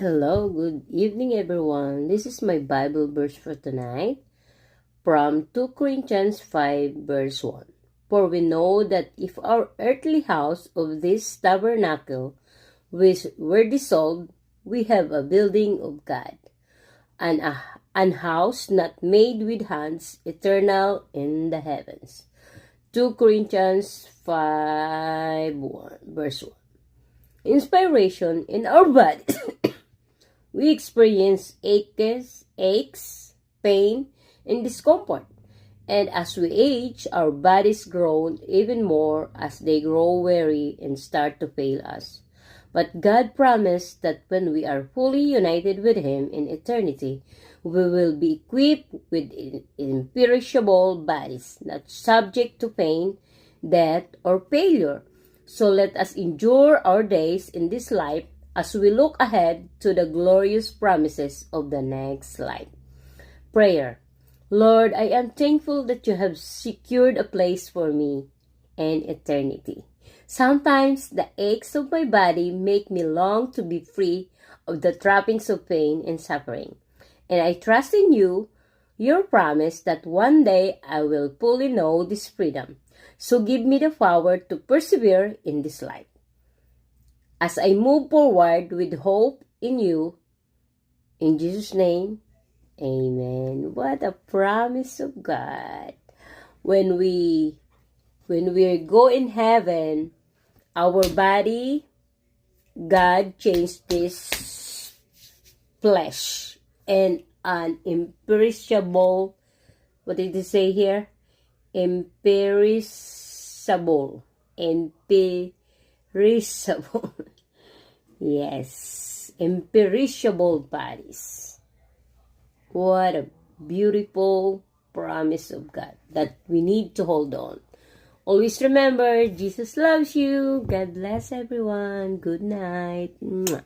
Hello, good evening everyone. This is my Bible verse for tonight from 2 Corinthians 5 verse 1. For we know that if our earthly house of this tabernacle were dissolved, we have a building of God, an house not made with hands, eternal in the heavens. 2 Corinthians 5 1, verse 1. Inspiration in our bodies. We experience aches, pain, and discomfort. And as we age, our bodies grow even more as they grow weary and start to fail us. But God promised that when we are fully united with Him in eternity, we will be equipped with imperishable bodies, not subject to pain, death, or failure. So let us endure our days in this life as we look ahead to the glorious promises of the next life. Prayer. Lord, I am thankful that you have secured a place for me in eternity. Sometimes the aches of my body make me long to be free of the trappings of pain and suffering. And I trust in you, your promise that one day I will fully know this freedom. So give me the power to persevere in this life. As I move forward with hope in you, in Jesus' name, amen. What a promise of God. When we go in heaven, our body, God changed this flesh and an imperishable, what did it say here? Imperishable. Yes, imperishable bodies. What a beautiful promise of God that we need to hold on. Always remember, Jesus loves you. God bless everyone. Good night. Mwah.